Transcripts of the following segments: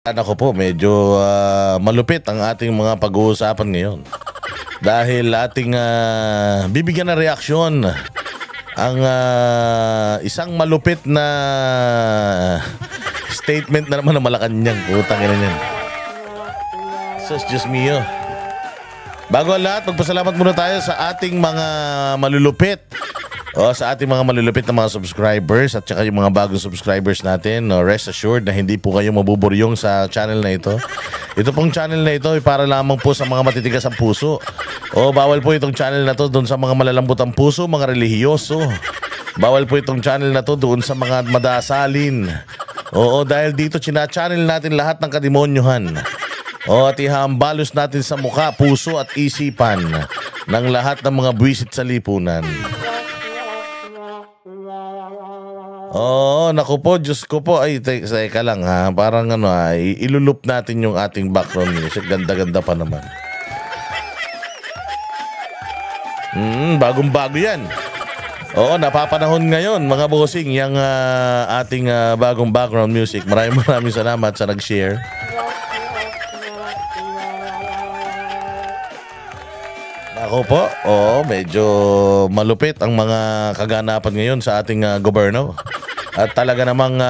Ako po, medyo malupit ang ating mga pag-uusapan ngayon. Dahil ating bibigyan ng reaksyon ang isang malupit na statement na naman ng Malacanang. Putang ina niyan. Sus, Diyos mio. Bago ang lahat, magpasalamat muna tayo sa ating mga malulupit. Sa ating mga malulupit na mga subscribers at saka yung mga bagong subscribers natin, rest assured na hindi po kayo mabuburyong sa channel na ito. Ito pong channel na ito ay para lamang po sa mga matitigas ang puso. Bawal po itong channel na to doon sa mga malalambot ang puso, mga relihiyoso. Bawal po itong channel na to doon sa mga madasalin. Dahil dito china-channel natin lahat ng kademonyohan. At ihambalos natin sa mukha, puso at isipan ng lahat ng mga buwisit sa lipunan. Naku po, Diyos ko po. Ay, teka lang ha. Parang ilulup natin yung ating background music. Ganda-ganda pa naman. Bagong-bago yan. Napapanahon ngayon, mga bossing, yung ating bagong background music. Maraming salamat sa nag-share. Ako po, medyo malupit ang mga kaganapan ngayon sa ating gobyerno. At talaga namang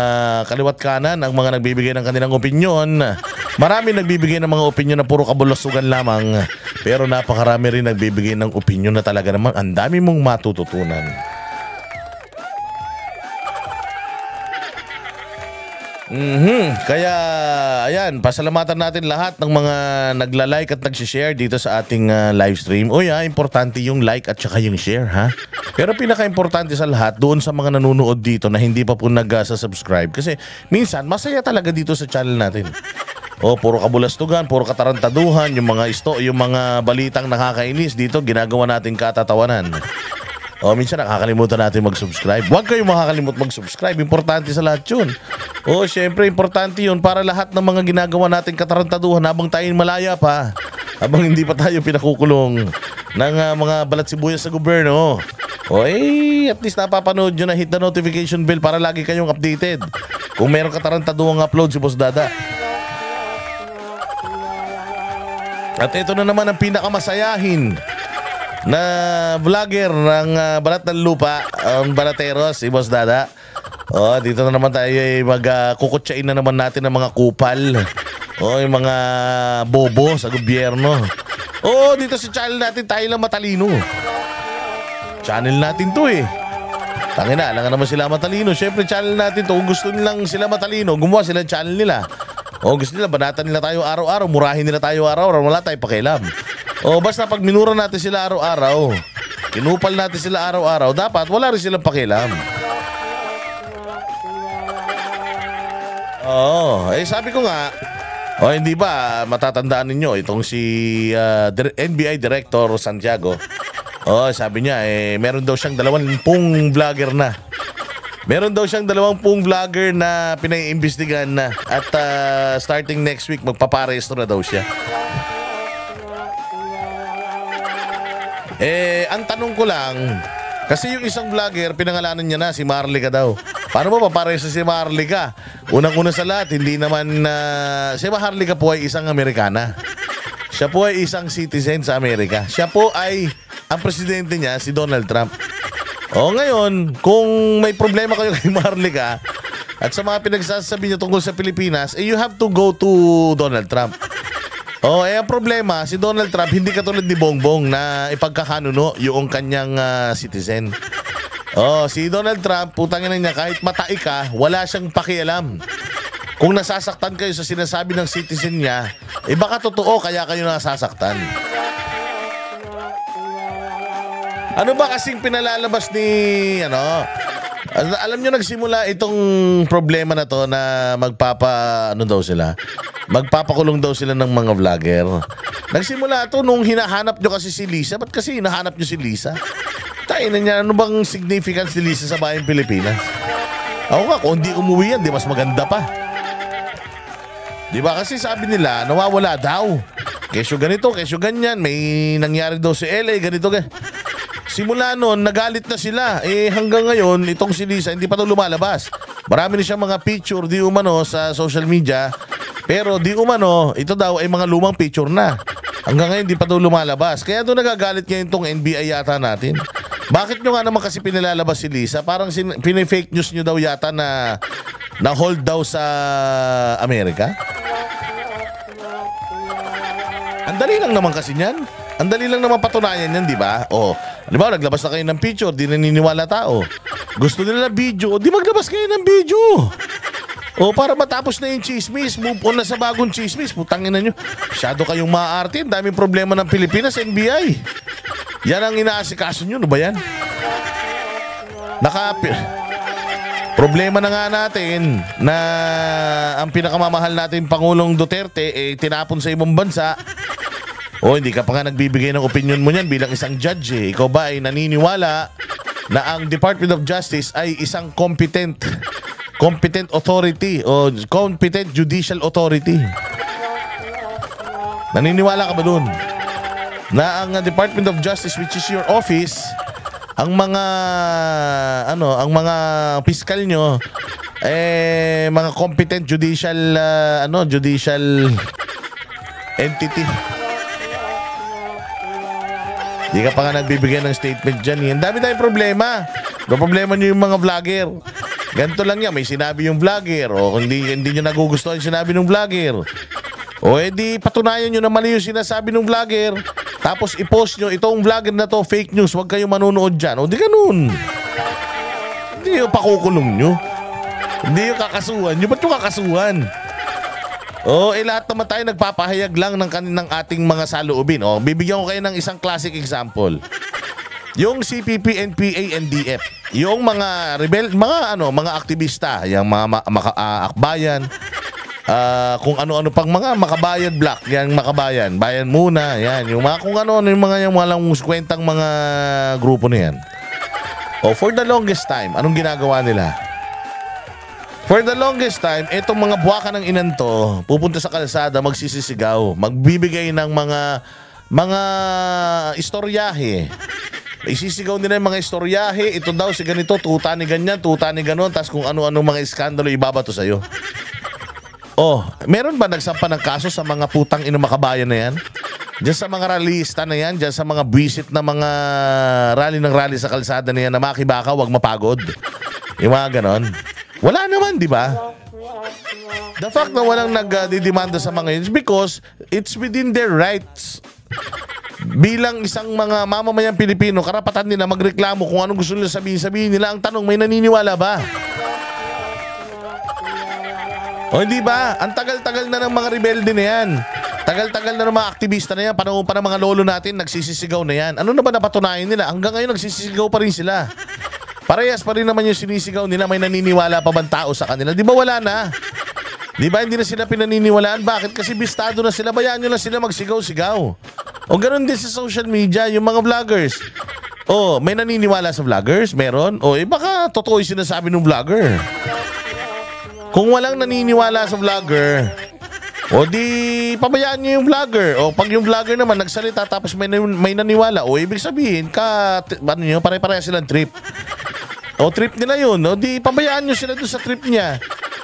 kaliwat kanan ang mga nagbibigay ng kanilang opinyon. Marami nagbibigay ng mga opinyon na puro kabulusugan lamang. Pero napakarami rin nagbibigay ng opinyon na talaga namang ang dami mong matututunan. Kaya, ayan, pasalamatan natin lahat ng mga nagla-like at nag-share dito sa ating live stream. Importante yung like at saka yung share, ha? Pero pinaka-importante sa lahat, doon sa mga nanonood dito na hindi pa po nag-subscribe. Kasi minsan, masaya talaga dito sa channel natin. Puro kabulastugan, puro katarantaduhan, yung mga balitang nakakainis dito, ginagawa natin katatawanan. Minsan nakakalimutan natin mag-subscribe. Huwag kayong makakalimut mag-subscribe. Importante sa lahat yun. Syempre, importante yun para lahat ng mga ginagawa natin katarantaduhan habang tayo malaya pa. Habang hindi pa tayo pinakukulong ng mga balat sibuyas sa gobyerno. At least napapanood nyo na, hit the notification bell para lagi kayong updated. Kung meron katarantaduhang upload si Boss Dada. At ito na naman ang pinakamasayahin na vlogger ng Balat ng Lupa, Balateros, si Boss Dada. Dito na naman tayo magkukutsain na naman natin ng mga kupal. Yung mga bobo sa gobyerno. Dito sa channel natin tayo lang matalino. Channel natin to Tangina, alam nga naman sila matalino. Siyempre channel natin to. Kung gusto nilang sila matalino, gumawa sila channel nila. Gusto nila, banatan nila tayo araw-araw, murahin nila tayo araw-araw, wala tayong pakialam. Basta pag minura natin sila araw-araw, kinupal natin sila araw-araw, dapat wala rin silang pakialam. Sabi ko nga, hindi ba matatandaan ninyo itong si NBI Director Santiago? Sabi niya, meron daw siyang 20 vlogger na. Meron daw siyang 20 vlogger na pinaiimbestigahan na. At starting next week, magpaparesto na daw siya. Ang tanong ko lang, kasi yung isang vlogger, pinangalanan niya na si Marlica daw. Paano mo paparesto si Marlica? Unang-una sa lahat, hindi naman si Marlica po ay isang Amerikana. Siya po ay isang citizen sa Amerika. Siya po ay, ang presidente niya, si Donald Trump. Ngayon, kung may problema kayo kay Marlica at sa mga pinagsasabi niyo tungkol sa Pilipinas, you have to go to Donald Trump. Ang problema, si Donald Trump hindi katulad ni Bongbong na ipagkakanuno yung kanyang citizen. Si Donald Trump, putangin na niya, kahit matai ka, wala siyang pakialam. Kung nasasaktan kayo sa sinasabi ng citizen niya, baka totoo kaya kayo nasasaktan. Ano ba kasing pinalalabas ni, alam nyo, nagsimula itong problema na to na magpapakulong daw sila ng mga vlogger. Nagsimula ito nung hinahanap nyo kasi si Lisa. Ba't kasi hinahanap nyo si Lisa? Tayo na niya, ano bang significance ni Lisa sa bayang Pilipinas? Ako nga, kung hindi umuwi yan, di mas maganda pa. Di ba kasi sabi nila, nawawala daw. Kesyo ganito, kesyo ganyan. May nangyari daw si LA, ganito. Simula noon, nagalit na sila. Hanggang ngayon, itong si Lisa, hindi pa daw lumalabas. Marami na siyang mga picture di umano sa social media Pero di umano, ito daw ay mga lumang picture na. Hanggang ngayon di pa daw lumalabas. Kaya doon nagagalit ngayon tong NBI yata natin. Bakit nyo nga naman kasi pinilalabas si Lisa? Parang pinifake news nyo daw yata na hold daw sa Amerika. Ang dali lang naman kasi niyan. Ang dali lang naman patunayan yan, di ba? O, di ba, naglabas na kayo ng picture, di naniniwala tao. Gusto nila ng video, di maglabas kayo ng video. O, para matapos na yung chismis, move on na sa bagong chismis. Putangin na nyo. Masyado kayong maaarte. Ang daming problema ng Pilipinas, NBI. Yan ang inaasikaso nyo, no ba yan? Problema na nga natin na ang pinakamamahal natin Pangulong Duterte tinapon sa ibang bansa. O hindi ka pa nga nagbibigay ng opinion mo niyan bilang isang judge eh. Ikaw ba ay naniniwala na ang Department of Justice ay isang competent authority o competent judicial authority? Naniniwala ka ba dun? Na ang Department of Justice, which is your office, ang mga piskal nyo mga competent judicial entity. Di ka pa nga nagbibigay ng statement dyan. Ang dami tayong problema. Problema nyo yung mga vlogger. Ganito lang yan. May sinabi yung vlogger. O hindi nyo nagugustuhan yung sinabi ng vlogger. O edi patunayan nyo na mali yung sinasabi ng vlogger. Tapos i-post nyo, itong vlogger na to, fake news. Huwag kayong manonood dyan. O di ganun. Hindi yung pakukulong nyo. Hindi yung kakasuhan nyo. Ba't yung kakasuhan? Lahat naman tayo nagpapahayag lang ng ating mga saloobin. Bibigyan ko kayo ng isang classic example. Yung CPP, NPA, NDF. Yung mga mga aktivista, yung mga akbayan, kung ano-ano pang mga makabayan block, yan makabayan, bayan muna, yan. Yung mga kung ano yung mga yung walang kwentang mga grupo na yan. For the longest time, anong ginagawa nila? For the longest time, itong mga buwaka ng inanto, pupunta sa kalsada, magsisisigaw, magbibigay ng mga istoryahe. Isisigaw nila yung mga istoryahe, ito daw si ganito, tuta ni ganyan, tuta ni ganon, tas kung ano-ano mga iskandalo ibabato sa'yo. Meron ba nagsampa ng kaso sa mga putang makabayan na yan? Diyan sa mga rallyista na yan, diyan sa mga buwisit na mga rally sa kalsada na yan na makibaka, wag mapagod. Yung mga ganon. Wala naman, di ba? The fact na walang nagdidemanda sa mga yun is because it's within their rights. Bilang isang mga mamamayang Pilipino, karapatan nila magreklamo kung anong gusto nila sabihin nila. Ang tanong, may naniniwala ba? Hindi ba? Ang tagal-tagal na ng mga rebelde na yan. Tagal-tagal na ng mga aktivista na yan. Panahon pa ng mga lolo natin, nagsisisigaw na yan. Ano na ba napatunayan nila? Hanggang ngayon, nagsisisigaw pa rin sila. Parehas pa rin naman yung sinisigaw nila. May naniniwala pa bang tao sa kanila? Di ba wala na? Di ba hindi na sila pinaniniwalaan? Bakit? Kasi bistado na sila. Bayaan nyo na sila magsigaw-sigaw. O ganun din sa social media, yung mga vloggers. May naniniwala sa vloggers? Meron? Baka totoo yung sinasabi ng vlogger. Kung walang naniniwala sa vlogger, di pabayaan nyo yung vlogger. Pag yung vlogger naman nagsalita tapos may naniwala, ibig sabihin pare-pareha silang trip. Trip nila yun. Di pabayaan nyo sila doon sa trip niya.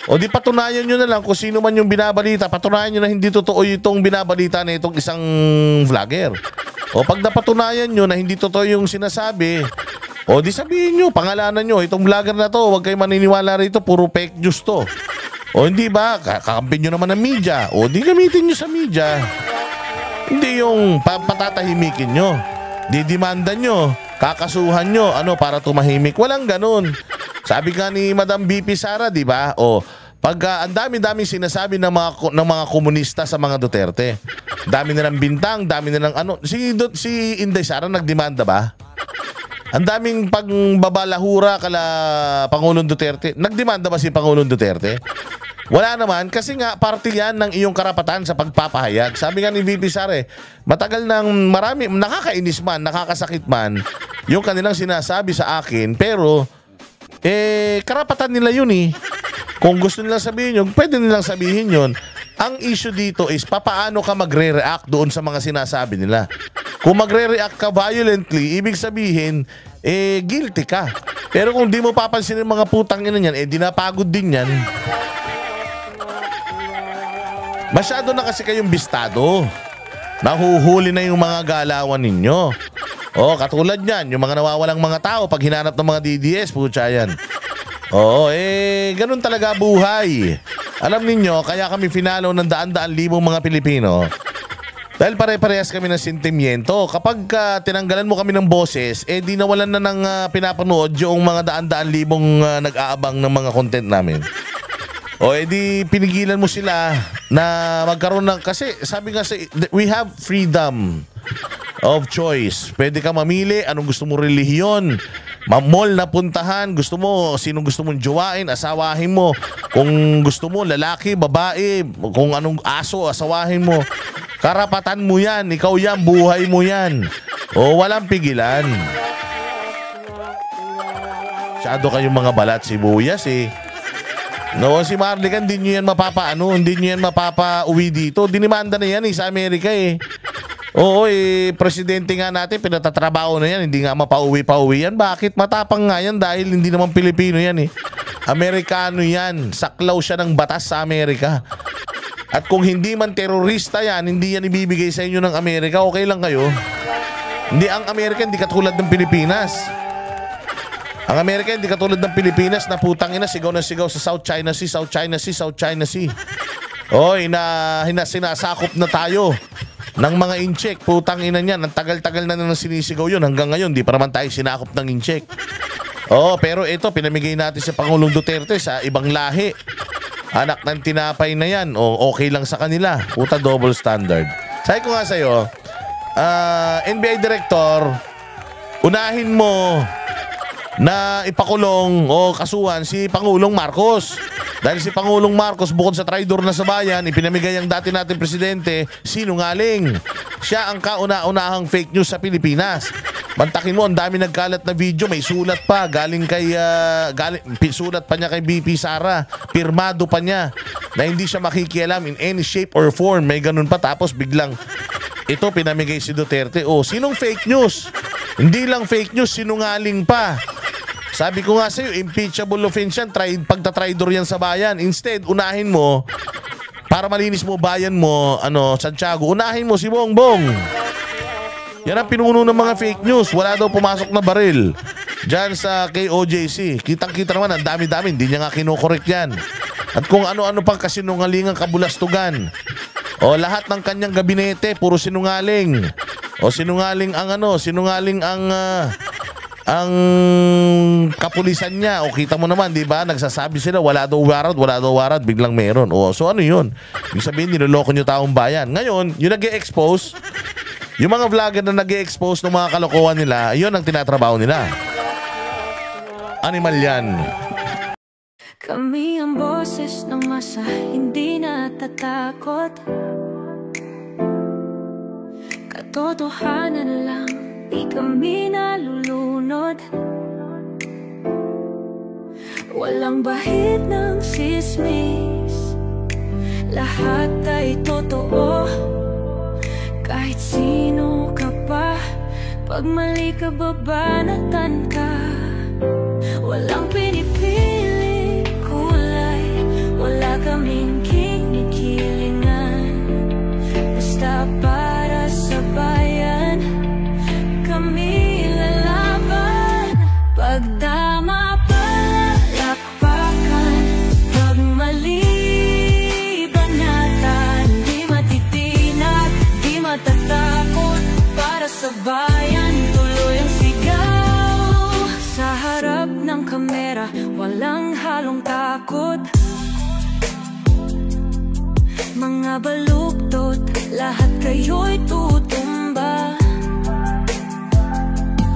Di patunayan nyo na lang kung sino man yung binabalita. Patunayan nyo na hindi totoo itong binabalita na itong isang vlogger. Pag napatunayan nyo na hindi totoo yung sinasabi, di sabihin nyo, pangalanan nyo, itong vlogger na to, huwag kayo maniniwala rito, puro fake news to. Hindi ba? Kakampi nyo naman ng media. Di gamitin nyo sa media. Hindi yung patatahimikin nyo. Didimanda nyo. Kakasuhan nyo. Para tumahimik. Walang ganun. Sabi nga ni Madam BP Sara, di ba? Pag ang dami-daming sinasabi ng mga komunista sa mga Duterte. Dami nilang bintang, dami nilang Si Inday Sara nagdemanda ba? Ang daming pagbabalahura kala Pangulong Duterte. Nagdemanda ba si Pangulong Duterte? Wala naman kasi nga parte yan ng iyong karapatan sa pagpapahayag. Sabi nga ni VP Sara, matagal nang marami, nakakainis man, nakakasakit man yung kanilang sinasabi sa akin, pero karapatan nila yun eh. Kung gusto nilang sabihin yun, pwede nilang sabihin yun. Ang issue dito is papaano ka magre-react doon sa mga sinasabi nila. Kung magre-react ka violently, ibig sabihin, guilty ka. Pero kung di mo papansin yung mga putang ina niyan, di napagod din yan. Masyado na kasi kayong bistado. Nahuhuli na yung mga galawan ninyo. Katulad yan, yung mga nawawalang mga tao pag hinanap ng mga DDS, putya yan. Ganun talaga buhay. Alam ninyo, kaya kami finalo ng daan-daan libong mga Pilipino. Dahil pare-parehas kami ng sentimiento. Kapag tinanggalan mo kami ng boses, di nawalan na ng pinapanood yung mga daan-daan libong nag-aabang ng mga content namin. Di pinigilan mo sila na magkaroon ng, kasi sabi nga we have freedom of choice. Pwede ka mamili anong gusto mo relihiyon, mall na puntahan, gusto mo, sinong gusto mong jowain, asawahin mo. Kung gusto mo, lalaki, babae, kung anong aso, asawahin mo. Karapatan mo yan, ikaw yan, buhay mo yan. Walang pigilan. Masyado kayong mga balat sibuyas No, si Marlican, hindi nyo yan hindi nyo yan mapapa-uwi dito. Dinimanda na yan sa Amerika presidente nga natin, pinatatrabaho na yan, hindi nga mapauwi-pauwi yan. Bakit? Matapang nga yan dahil hindi naman Pilipino yan Amerikano yan. Saklaw siya ng batas sa Amerika. At kung hindi man terorista yan, hindi yan ibibigay sa inyo ng Amerika, okay lang kayo. Hindi, ang Amerika hindi katulad ng Pilipinas. Ang Amerika hindi katulad ng Pilipinas na putang ina, sigaw na sigaw sa South China Sea, South China Sea, South China Sea. Sinasakop na tayo ng mga incheck. Putang ina niyan, ang tagal-tagal na nang sinisigaw yun. Hanggang ngayon, di pa naman tayo sinakop ng incheck. Pero ito, pinamigay natin sa Pangulong Duterte sa ibang lahi. Anak ng tinapay na yan, okay lang sa kanila. Puta, double standard. Sabi ko nga sa'yo, NBI Director, unahin mo na ipakulong o kasuhan si Pangulong Marcos. Dahil si Pangulong Marcos, bukod sa traidor na sa bayan, ipinamigay ang dati nating presidente, sinungaling. Siya ang kauna-unahang fake news sa Pilipinas. Mantakin mo, ang dami nagkalat na video, may sulat pa, sulat pa niya kay BP Sara, pirmado pa niya, na hindi siya makikialam in any shape or form. May ganun pa, tapos biglang, ito pinamigay si Duterte. Sinong fake news? Hindi lang fake news, sinungaling pa. Sabi ko nga sa'yo, impeachable offense yan, pagtatraidor yan sa bayan. Instead, unahin mo, para malinis mo bayan mo, Santiago, unahin mo si Bongbong. Yan ang pinuno ng mga fake news. Wala daw pumasok na baril dyan sa KOJC. Kitang-kita naman, ang dami-dami, hindi niya nga kinukorek yan. At kung ano-ano pang kasinungalingang kabulastugan. Lahat ng kanyang gabinete, puro sinungaling. Sinungaling ang kapulisan niya. Kita mo naman, di ba? Nagsasabi sila, wala daw warrant, biglang meron. So ano yun? Ibig sabihin, niloloko nyo taong bayan. Ngayon, yung nag-e-expose, yung mga vlogger na nag-e-expose ng mga kalokohan nila, yun ang tinatrabaho nila. Animal yan. Kami ang boses ng masa, hindi natatakot. Katotohanan lang, di kami nalulunod. Walang bahid ng sismis, lahat ay totoo. Kahit sino ka pa, pag mali ka babanatan ka. Walang pinipili kulay, wala kaming kinikilingan. Basta para sa bayan, kami lalaban. Pagdama palakpakan, pag mali banatan, di matitinag, di matatakot. Para sa bayan, tuloy ang sigaw. Sa harap ng kamera, walang halong takot. Mga baluktot, lahat kayo'y tutumba.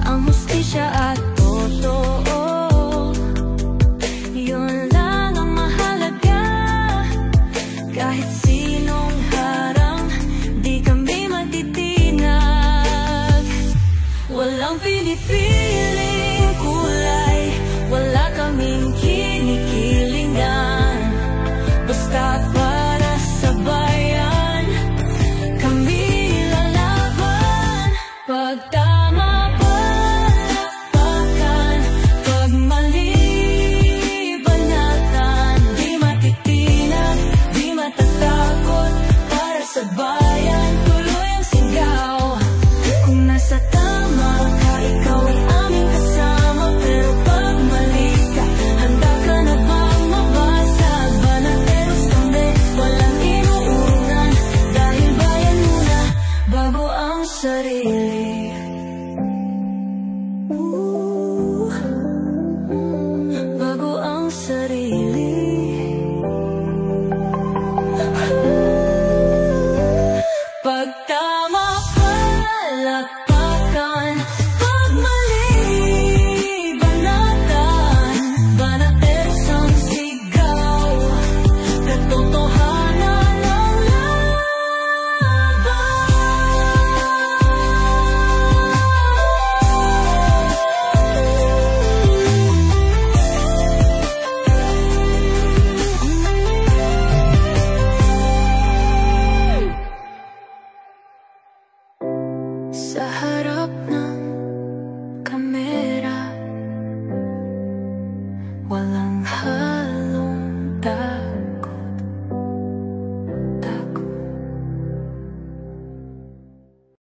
Ang hustisya at totoo, yun lang ang mahalaga. Kahit sinong harang, di kami matitinag. Walang pinipiling kulay, wala kaming kinikilingan. Basta para sa bayan, kami lalaban. Pagtama palakpakan, pag mali banatan, di matitinag, di matatakot. sa harap ng kamera. Wala